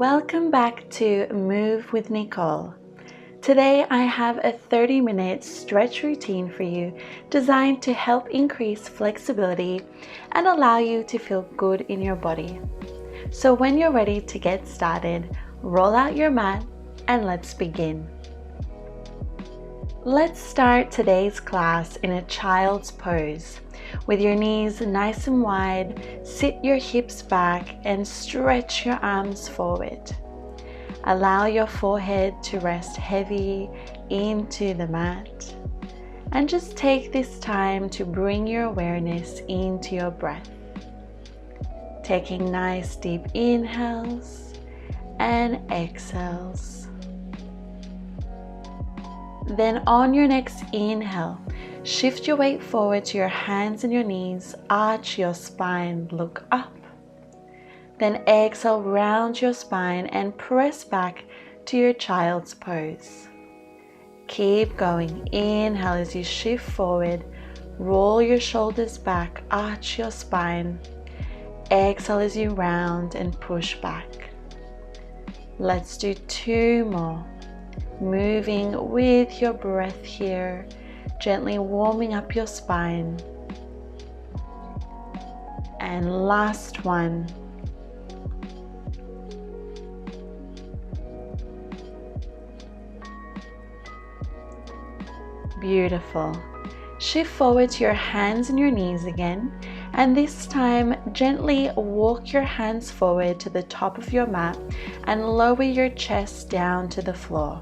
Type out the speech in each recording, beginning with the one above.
Welcome back to Move with Nicole. Today I have a 30-minute stretch routine for you designed to help increase flexibility and allow you to feel good in your body. So when you're ready to get started, roll out your mat and let's begin. Let's start today's class in a child's pose. With your knees nice and wide, sit your hips back and stretch your arms forward. Allow your forehead to rest heavy into the mat. And just take this time to bring your awareness into your breath. Taking nice deep inhales and exhales. Then on your next inhale, shift your weight forward to your hands and your knees, arch your spine, look up. Then exhale, round your spine and press back to your child's pose. Keep going. Inhale as you shift forward, roll your shoulders back, arch your spine. Exhale as you round and push back. Let's do 2 more. Moving with your breath here, gently warming up your spine. And last one. Beautiful. Shift forward to your hands and your knees again, and this time gently walk your hands forward to the top of your mat and lower your chest down to the floor.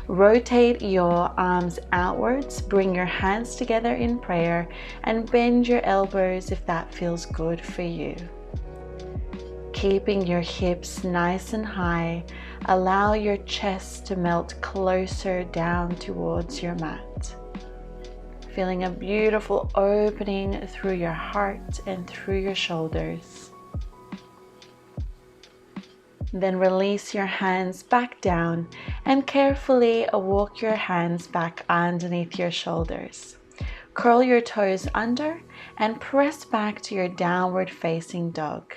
Rotate your arms outwards, bring your hands together in prayer, and bend your elbows if that feels good for you. Keeping your hips nice and high, allow your chest to melt closer down towards your mat. Feeling a beautiful opening through your heart and through your shoulders. Then release your hands back down and carefully walk your hands back underneath your shoulders. Curl your toes under and press back to your downward facing dog.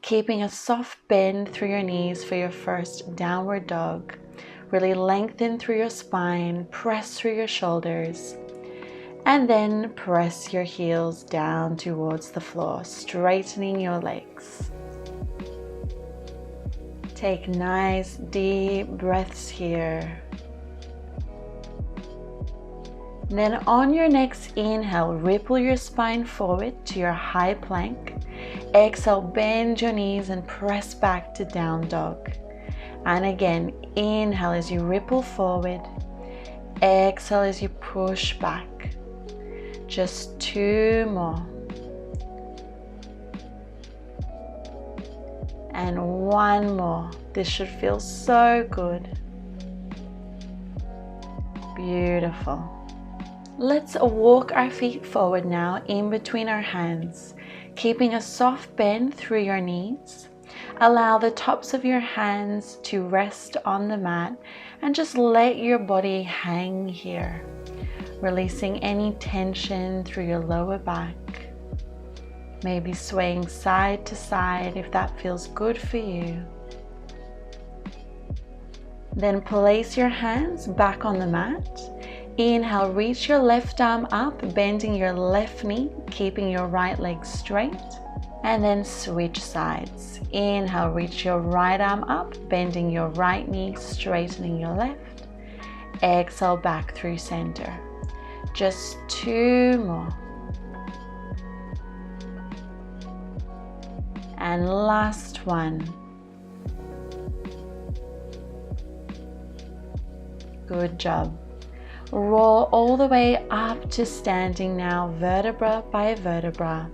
Keeping a soft bend through your knees for your first downward dog. Really lengthen through your spine, press through your shoulders, and then press your heels down towards the floor, straightening your legs. Take nice deep breaths here. Then on your next inhale, ripple your spine forward to your high plank. Exhale, bend your knees and press back to down dog. And again, inhale as you ripple forward. Exhale as you push back. Just 2 more. And 1 more. This should feel so good. Beautiful. Let's walk our feet forward now in between our hands, keeping a soft bend through your knees. Allow the tops of your hands to rest on the mat and just let your body hang here, releasing any tension through your lower back. Maybe swaying side to side if that feels good for you. Then place your hands back on the mat. Inhale, reach your left arm up, bending your left knee, keeping your right leg straight. And then switch sides. Inhale, reach your right arm up, bending your right knee, straightening your left. Exhale, back through center. Just 2 more. And last one. Good job. Roll all the way up to standing now, vertebra by vertebra.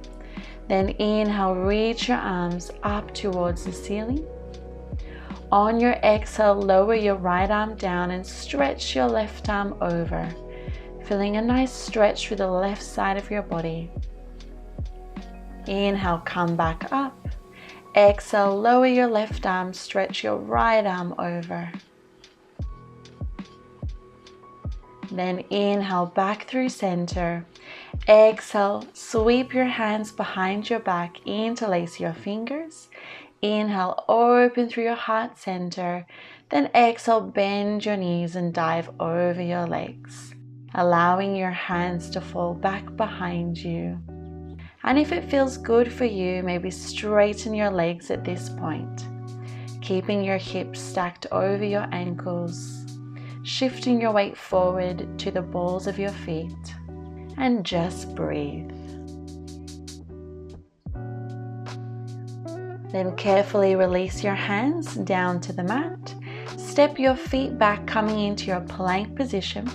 Then inhale, reach your arms up towards the ceiling. On your exhale, lower your right arm down and stretch your left arm over, feeling a nice stretch through the left side of your body. Inhale, come back up. Exhale, lower your left arm, stretch your right arm over. Then inhale, back through center. Exhale, sweep your hands behind your back, interlace your fingers. Inhale, open through your heart center. Then exhale, bend your knees and dive over your legs, allowing your hands to fall back behind you. And if it feels good for you, maybe straighten your legs at this point, keeping your hips stacked over your ankles, shifting your weight forward to the balls of your feet, and just breathe. Then carefully release your hands down to the mat. Step your feet back, coming into your plank position.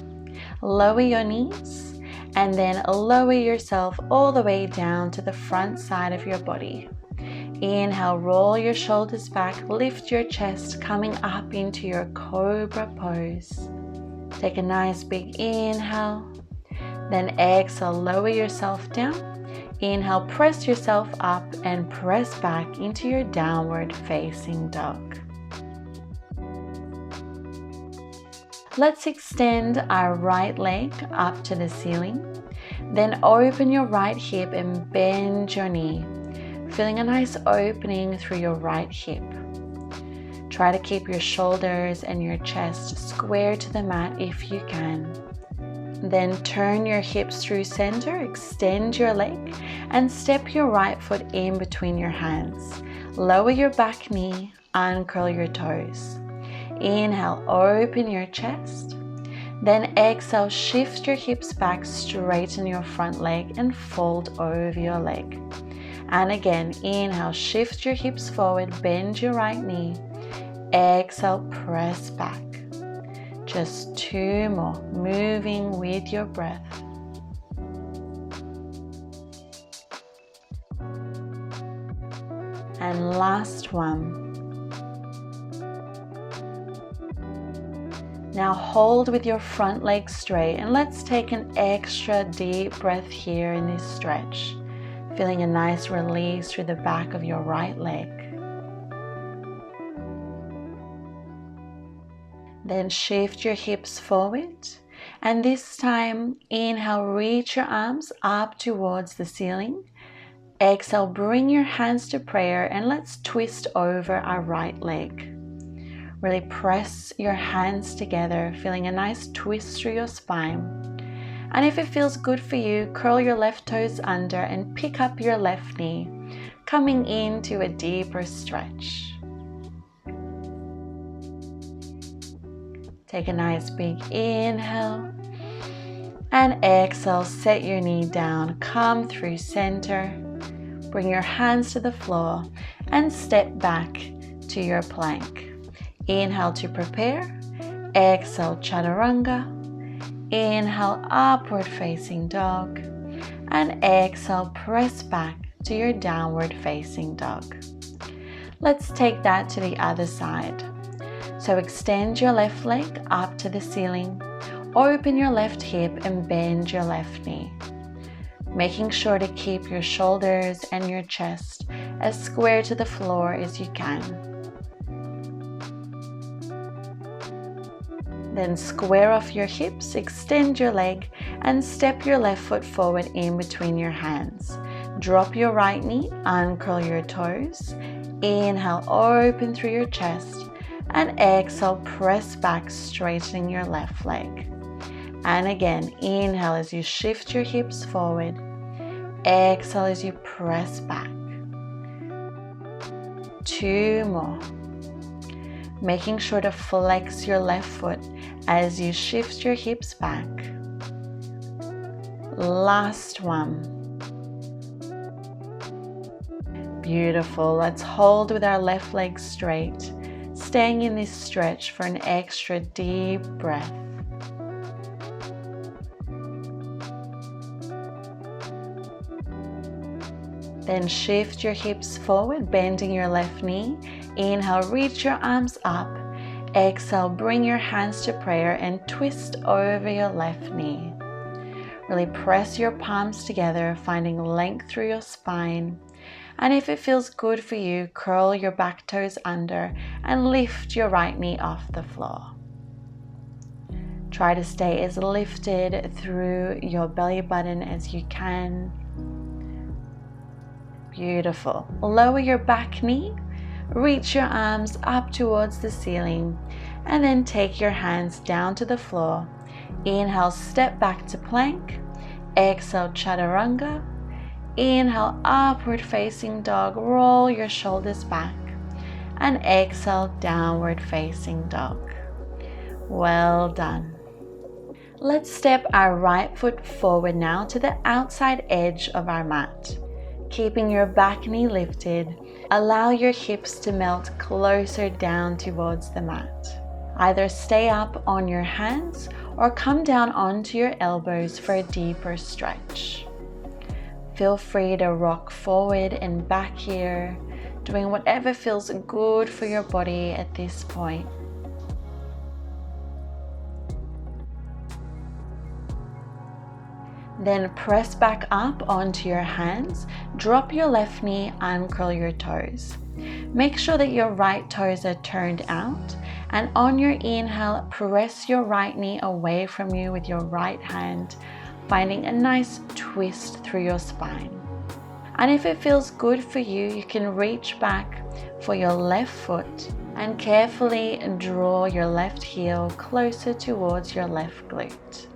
Lower your knees and then lower yourself all the way down to the front side of your body. Inhale, roll your shoulders back, lift your chest, coming up into your cobra pose. Take a nice big inhale, then exhale, lower yourself down. Inhale, press yourself up and press back into your downward facing dog. Let's extend our right leg up to the ceiling. Then open your right hip and bend your knee, feeling a nice opening through your right hip. Try to keep your shoulders and your chest square to the mat if you can. Then turn your hips through center, extend your leg, and step your right foot in between your hands. Lower your back knee, uncurl your toes. Inhale, open your chest. Then exhale, shift your hips back, straighten your front leg, and fold over your leg. And again, inhale, shift your hips forward, bend your right knee. Exhale, press back. Just 2 more, moving with your breath. And last one. Now hold with your front leg straight and let's take an extra deep breath here in this stretch, feeling a nice release through the back of your right leg. Then shift your hips forward, and this time inhale, reach your arms up towards the ceiling. Exhale, bring your hands to prayer and let's twist over our right leg. Really press your hands together, feeling a nice twist through your spine. And if it feels good for you, curl your left toes under and pick up your left knee, coming into a deeper stretch. Take a nice big inhale and exhale, set your knee down, come through center, bring your hands to the floor and step back to your plank. Inhale to prepare, exhale chaturanga, inhale upward facing dog, and exhale press back to your downward facing dog. Let's take that to the other side. So extend your left leg up to the ceiling, open your left hip and bend your left knee, making sure to keep your shoulders and your chest as square to the floor as you can. Then square off your hips, extend your leg and step your left foot forward in between your hands. Drop your right knee, uncurl your toes. Inhale, open through your chest. And exhale, press back, straightening your left leg. And again, inhale as you shift your hips forward. Exhale as you press back. 2 more. Making sure to flex your left foot as you shift your hips back. Last one. Beautiful. Let's hold with our left leg straight, staying in this stretch for an extra deep breath. Then shift your hips forward, bending your left knee. Inhale, reach your arms up. Exhale, bring your hands to prayer and twist over your left knee. Really press your palms together, finding length through your spine. And if it feels good for you, curl your back toes under and lift your right knee off the floor. Try to stay as lifted through your belly button as you can. Beautiful. Lower your back knee, Reach your arms up towards the ceiling and then take your hands down to the floor. Inhale, step back to plank. Exhale, chaturanga. Inhale, upward facing dog. Roll your shoulders back. And exhale, downward facing dog. Well done. Let's step our right foot forward now to the outside edge of our mat. Keeping your back knee lifted, allow your hips to melt closer down towards the mat. Either stay up on your hands or come down onto your elbows for a deeper stretch. Feel free to rock forward and back here, doing whatever feels good for your body at this point. Then press back up onto your hands, drop your left knee, uncurl your toes. Make sure that your right toes are turned out, and on your inhale, press your right knee away from you with your right hand, finding a nice twist through your spine. And if it feels good for you, you can reach back for your left foot and carefully draw your left heel closer towards your left glute.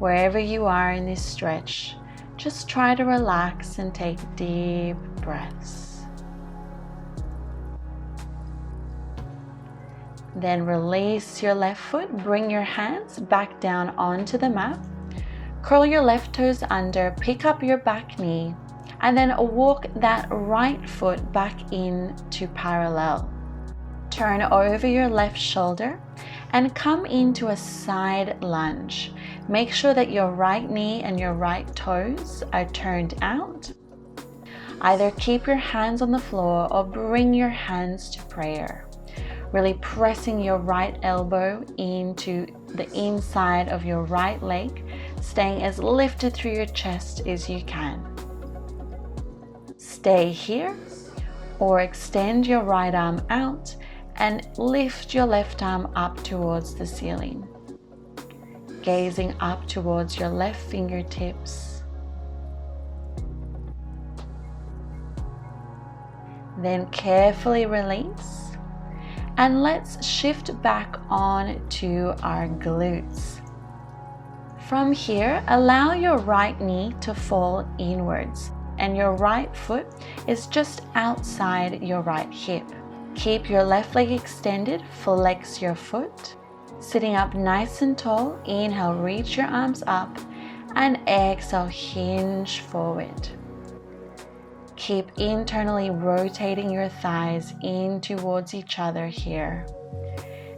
Wherever you are in this stretch, just try to relax and take deep breaths. Then release your left foot, bring your hands back down onto the mat. Curl your left toes under, pick up your back knee, and then walk that right foot back in to parallel. Turn over your left shoulder and come into a side lunge. Make sure that your right knee and your right toes are turned out. Either keep your hands on the floor or bring your hands to prayer. Really pressing your right elbow into the inside of your right leg, staying as lifted through your chest as you can. Stay here or extend your right arm out and lift your left arm up towards the ceiling. Gazing up towards your left fingertips. Then carefully release. And let's shift back on to our glutes. From here, allow your right knee to fall inwards and your right foot is just outside your right hip. Keep your left leg extended, flex your foot. Sitting up nice and tall, inhale, reach your arms up, and exhale, hinge forward. Keep internally rotating your thighs in towards each other here.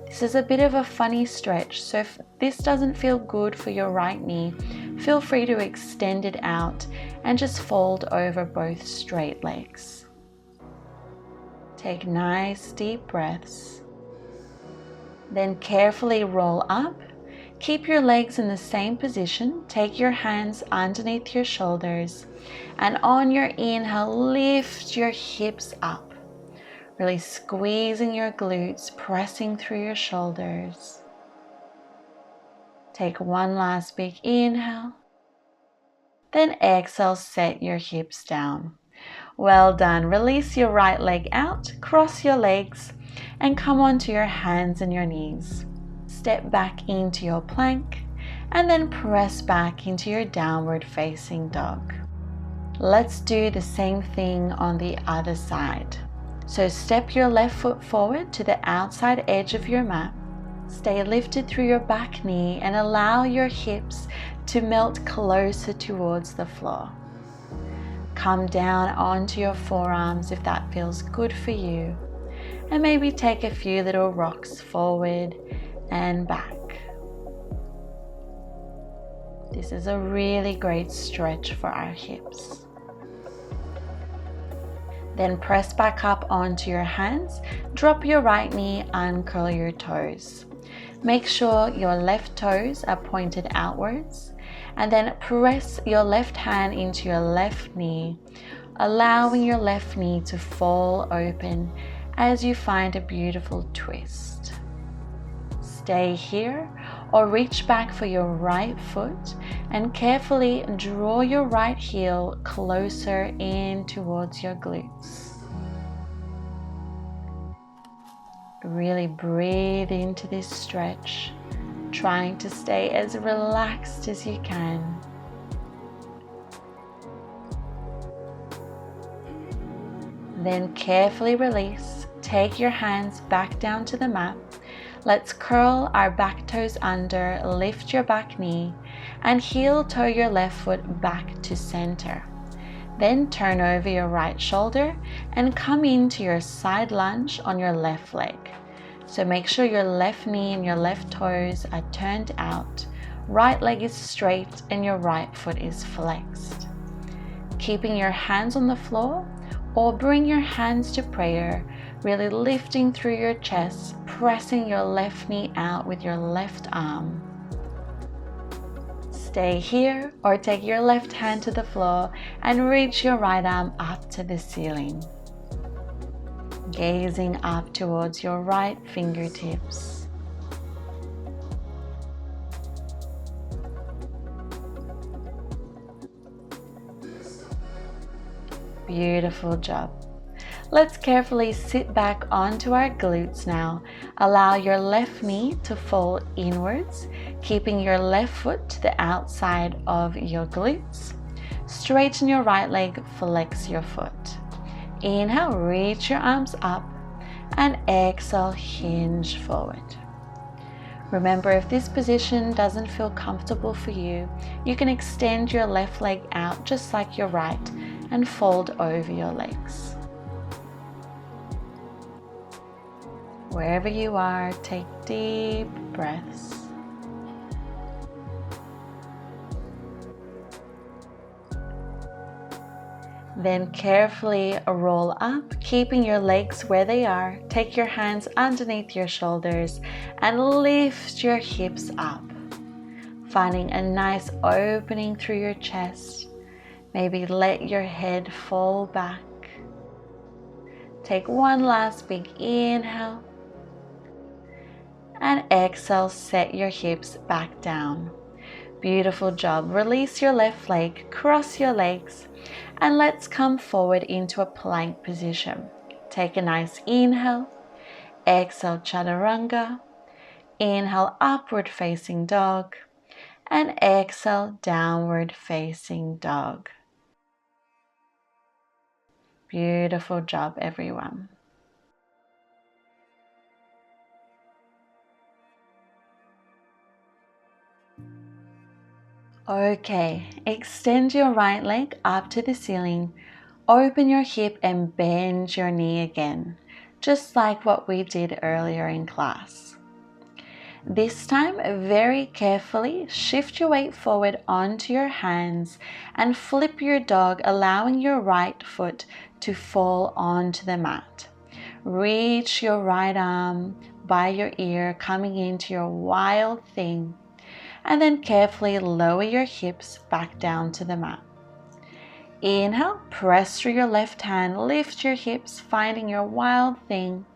This is a bit of a funny stretch, so if this doesn't feel good for your right knee, feel free to extend it out and just fold over both straight legs. Take nice deep breaths. Then carefully roll up. Keep your legs in the same position. Take your hands underneath your shoulders. And on your inhale, lift your hips up. Really squeezing your glutes, pressing through your shoulders. Take one last big inhale. Then exhale, set your hips down. Well done. Release your right leg out, cross your legs, and come onto your hands and your knees. Step back into your plank, and then press back into your downward facing dog. Let's do the same thing on the other side. So step your left foot forward to the outside edge of your mat. Stay lifted through your back knee and allow your hips to melt closer towards the floor. Come down onto your forearms if that feels good for you, and maybe take a few little rocks forward and back. This is a really great stretch for our hips. Then press back up onto your hands, drop your right knee, uncurl your toes. Make sure your left toes are pointed outwards, and then press your left hand into your left knee, allowing your left knee to fall open as you find a beautiful twist. Stay here or reach back for your right foot and carefully draw your right heel closer in towards your glutes. Really breathe into this stretch, trying to stay as relaxed as you can. Then carefully release. Take your hands back down to the mat. Let's curl our back toes under, lift your back knee, and heel toe your left foot back to center. Then turn over your right shoulder and come into your side lunge on your left leg. So make sure your left knee and your left toes are turned out, right leg is straight, and your right foot is flexed. Keeping your hands on the floor, or bring your hands to prayer, really lifting through your chest, pressing your left knee out with your left arm. Stay here, or take your left hand to the floor and reach your right arm up to the ceiling. Gazing up towards your right fingertips. Beautiful job. Let's carefully sit back onto our glutes now. Allow your left knee to fall inwards, keeping your left foot to the outside of your glutes. Straighten your right leg, flex your foot. Inhale, reach your arms up, and exhale, hinge forward. Remember, if this position doesn't feel comfortable for you, you can extend your left leg out just like your right and fold over your legs. Wherever you are, take deep breaths. Then carefully roll up, keeping your legs where they are. Take your hands underneath your shoulders and lift your hips up, finding a nice opening through your chest. Maybe let your head fall back. Take one last big inhale, and exhale, set your hips back down. Beautiful job. Release your left leg, cross your legs, and let's come forward into a plank position. Take a nice inhale, exhale chaturanga, inhale upward facing dog, and exhale downward facing dog. Beautiful job, everyone. Okay, extend your right leg up to the ceiling, open your hip and bend your knee again, just like what we did earlier in class. This time, very carefully shift your weight forward onto your hands and flip your dog, allowing your right foot to fall onto the mat. Reach your right arm by your ear, coming into your wild thing. And then carefully lower your hips back down to the mat. Inhale, press through your left hand, lift your hips, finding your wild thing.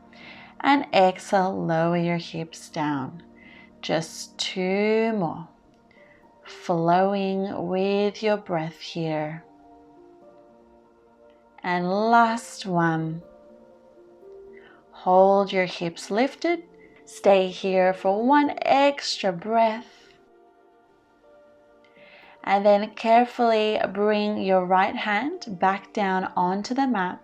And exhale, lower your hips down. Just two more. Flowing with your breath here. And last one. Hold your hips lifted. Stay here for one extra breath. And then carefully bring your right hand back down onto the mat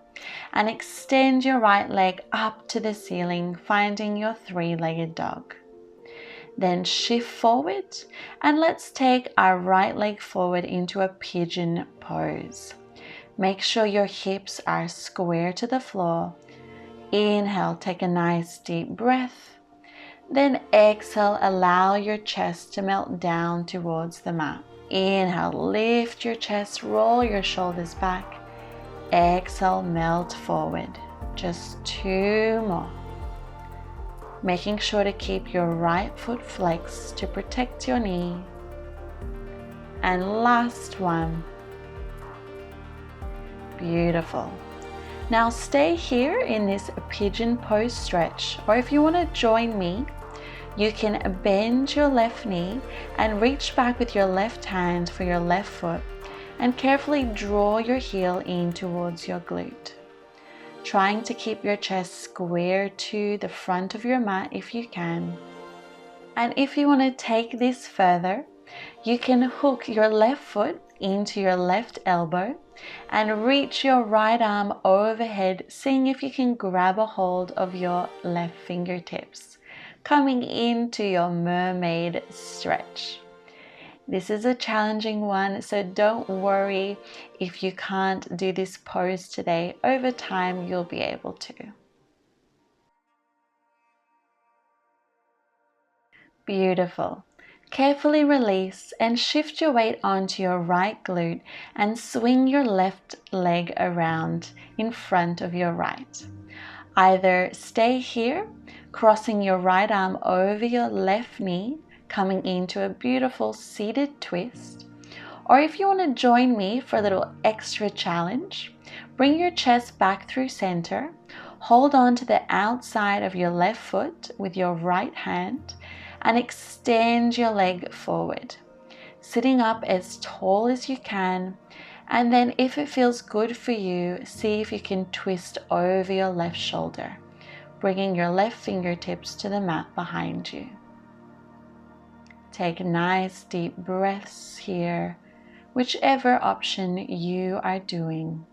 and extend your right leg up to the ceiling, finding your three-legged dog. Then shift forward and let's take our right leg forward into a pigeon pose. Make sure your hips are square to the floor. Inhale, take a nice deep breath. Then exhale, allow your chest to melt down towards the mat. Inhale, lift your chest, roll your shoulders back. Exhale, melt forward. Just two more. Making sure to keep your right foot flexed to protect your knee. And last one. Beautiful. Now stay here in this pigeon pose stretch, or if you want to join me, you can bend your left knee and reach back with your left hand for your left foot and carefully draw your heel in towards your glute. trying to keep your chest square to the front of your mat if you can. And if you want to take this further, you can hook your left foot into your left elbow and reach your right arm overhead, seeing if you can grab a hold of your left fingertips, coming into your mermaid stretch. This is a challenging one, so don't worry if you can't do this pose today. Over time, you'll be able to. Beautiful. Carefully release and shift your weight onto your right glute and swing your left leg around in front of your right. Either stay here, crossing your right arm over your left knee, coming into a beautiful seated twist, or if you want to join me for a little extra challenge, bring your chest back through center, hold on to the outside of your left foot with your right hand, and extend your leg forward, sitting up as tall as you can. And then if it feels good for you, see if you can twist over your left shoulder, bringing your left fingertips to the mat behind you. Take nice deep breaths here, whichever option you are doing.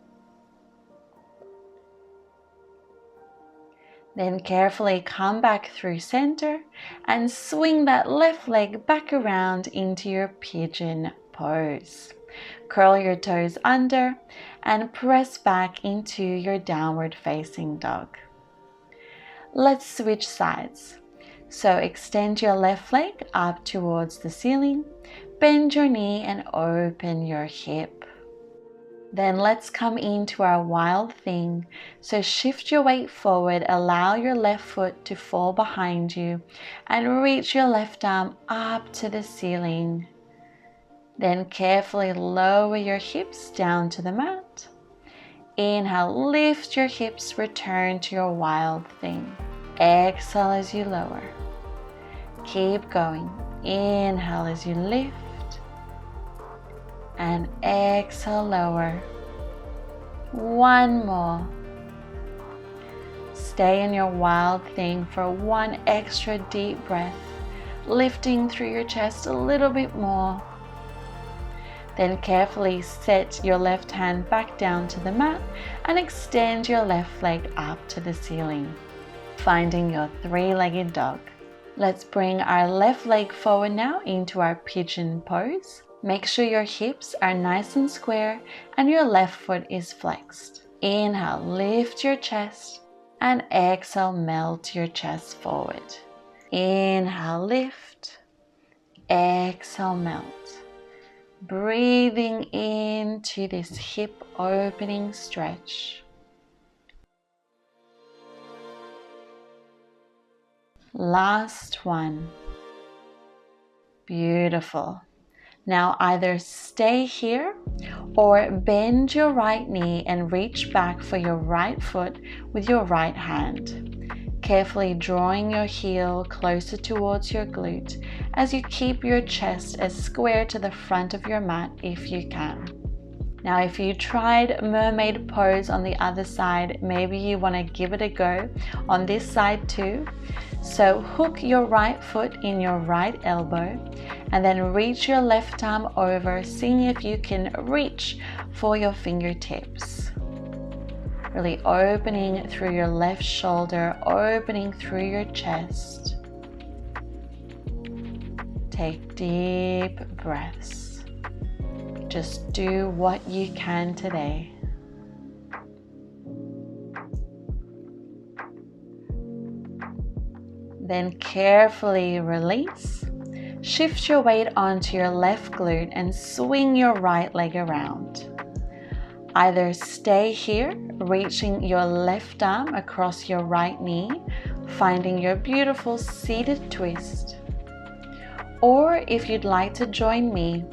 Then carefully come back through center and swing that left leg back around into your pigeon pose. Curl your toes under and press back into your downward facing dog. Let's switch sides. So extend your left leg up towards the ceiling, bend your knee and open your hip. Then let's come into our wild thing. So shift your weight forward, allow your left foot to fall behind you and reach your left arm up to the ceiling. Then carefully lower your hips down to the mat. Inhale, lift your hips, return to your wild thing. Exhale as you lower. Keep going. Inhale as you lift. And exhale, lower. One more. Stay in your wild thing for one extra deep breath, lifting through your chest a little bit more. Then carefully set your left hand back down to the mat and extend your left leg up to the ceiling, finding your three-legged dog. Let's bring our left leg forward now into our pigeon pose. Make sure your hips are nice and square and your left foot is flexed. Inhale, lift your chest, and exhale, melt your chest forward. Inhale, lift. Exhale, melt. Breathing into this hip opening stretch. Last one. Beautiful. Now either stay here or bend your right knee and reach back for your right foot with your right hand, carefully drawing your heel closer towards your glute as you keep your chest as square to the front of your mat if you can. Now if you tried mermaid pose on the other side, maybe you want to give it a go on this side too. So hook your right foot in your right elbow and then reach your left arm over, seeing if you can reach for your fingertips. Really opening through your left shoulder, opening through your chest. Take deep breaths. Just do what you can today. Then carefully release. Shift your weight onto your left glute and swing your right leg around. Either stay here, reaching your left arm across your right knee, finding your beautiful seated twist. Or if you'd like to join me,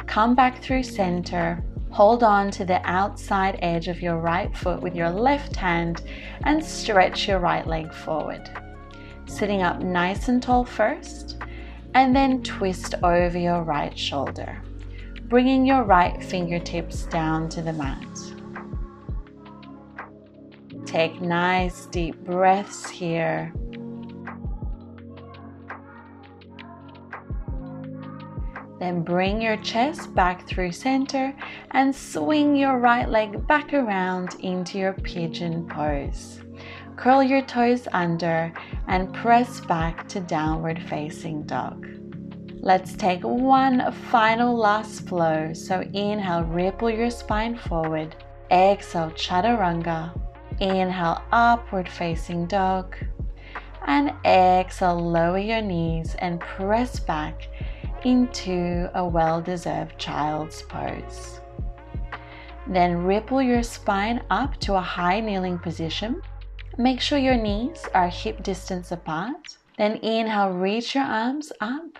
come back through center, hold on to the outside edge of your right foot with your left hand and stretch your right leg forward. Sitting up nice and tall first, and then twist over your right shoulder, bringing your right fingertips down to the mat. Take nice deep breaths here. Then bring your chest back through center and swing your right leg back around into your pigeon pose. Curl your toes under and press back to downward facing dog. Let's take one final last flow. So inhale, ripple your spine forward. Exhale, chaturanga. Inhale, upward facing dog. And exhale, lower your knees and press back into a well-deserved child's pose. Then ripple your spine up to a high kneeling position. Make sure your knees are hip distance apart. Then inhale, reach your arms up.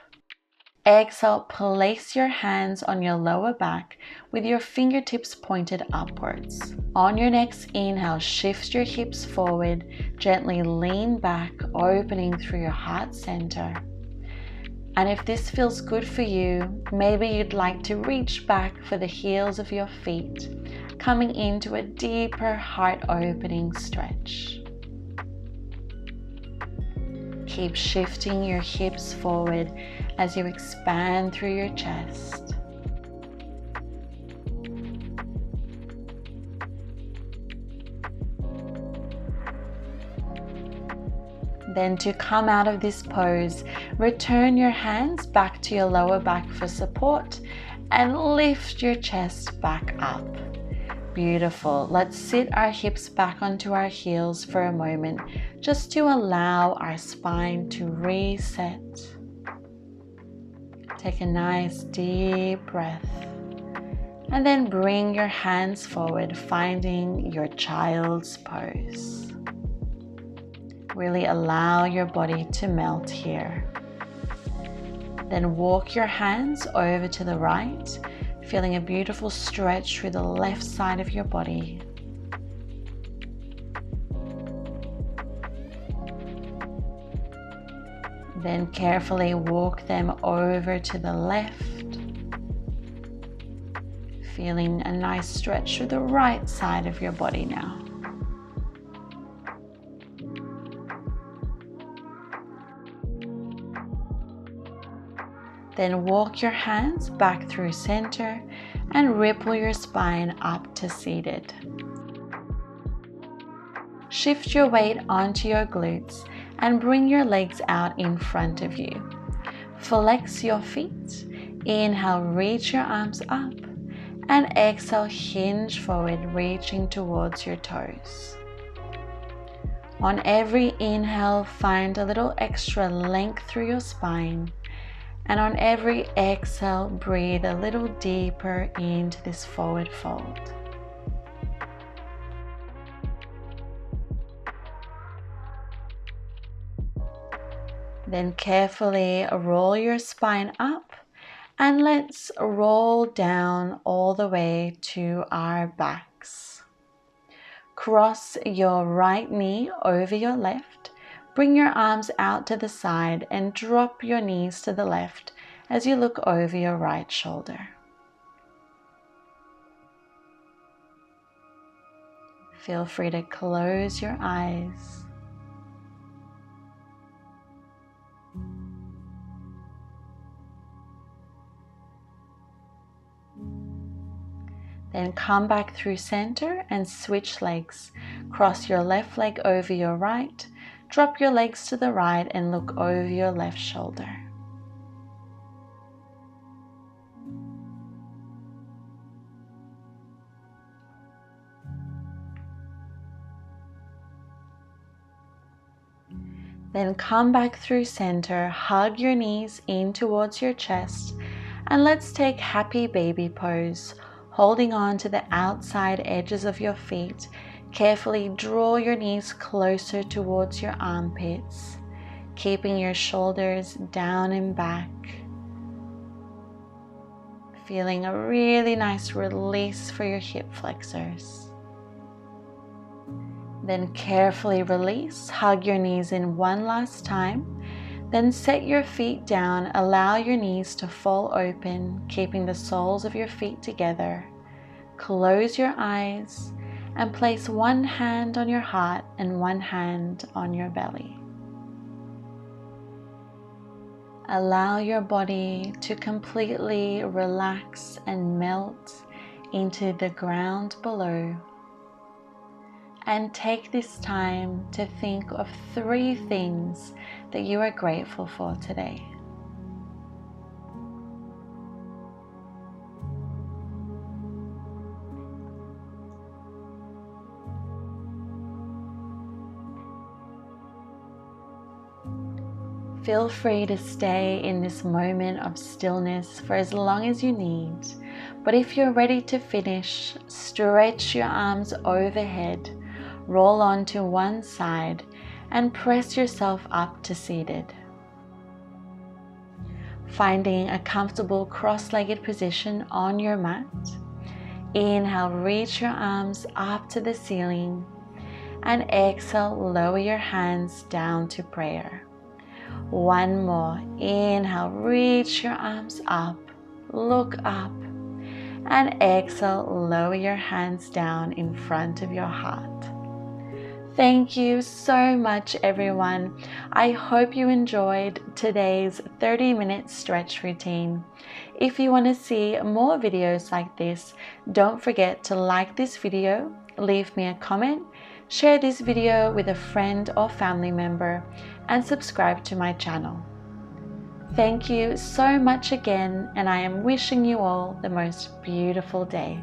Exhale, place your hands on your lower back with your fingertips pointed upwards. On your next inhale, shift your hips forward, gently lean back, opening through your heart center. And if this feels good for you, maybe you'd like to reach back for the heels of your feet, coming into a deeper heart opening stretch. Keep shifting your hips forward as you expand through your chest. Then to come out of this pose, return your hands back to your lower back for support and lift your chest back up. Beautiful. Let's sit our hips back onto our heels for a moment, just to allow our spine to reset. Take a nice deep breath. And then bring your hands forward, finding your child's pose. Really allow your body to melt here. Then walk your hands over to the right, feeling a beautiful stretch through the left side of your body. Then carefully walk them over to the left, feeling a nice stretch through the right side of your body now. Then walk your hands back through center and ripple your spine up to seated. Shift your weight onto your glutes and bring your legs out in front of you. Flex your feet. Inhale, reach your arms up. And exhale, hinge forward, reaching towards your toes. On every inhale, find a little extra length through your spine. And on every exhale, breathe a little deeper into this forward fold. Then carefully roll your spine up and let's roll down all the way to our backs. Cross your right knee over your left. Bring your arms out to the side and drop your knees to the left as you look over your right shoulder. Feel free to close your eyes. Then come back through center and switch legs. Cross your left leg over your right. Drop your legs to the right and look over your left shoulder. Then come back through center, hug your knees in towards your chest, and let's take happy baby pose, holding on to the outside edges of your feet. Carefully draw your knees closer towards your armpits, keeping your shoulders down and back. Feeling a really nice release for your hip flexors. Then carefully release, hug your knees in one last time. Then set your feet down, allow your knees to fall open, keeping the soles of your feet together. Close your eyes and place one hand on your heart and one hand on your belly. Allow your body to completely relax and melt into the ground below. And take this time to think of 3 things that you are grateful for today. Feel free to stay in this moment of stillness for as long as you need, but if you're ready to finish, stretch your arms overhead, roll onto one side, and press yourself up to seated. Finding a comfortable cross-legged position on your mat, inhale, reach your arms up to the ceiling, and exhale, lower your hands down to prayer. One more. Inhale, reach your arms up, look up, and exhale, lower your hands down in front of your heart. Thank you so much, everyone. I hope you enjoyed today's 30-minute stretch routine. If you want to see more videos like this, don't forget to like this video, leave me a comment, share this video with a friend or family member, and subscribe to my channel. Thank you so much again, and I am wishing you all the most beautiful day.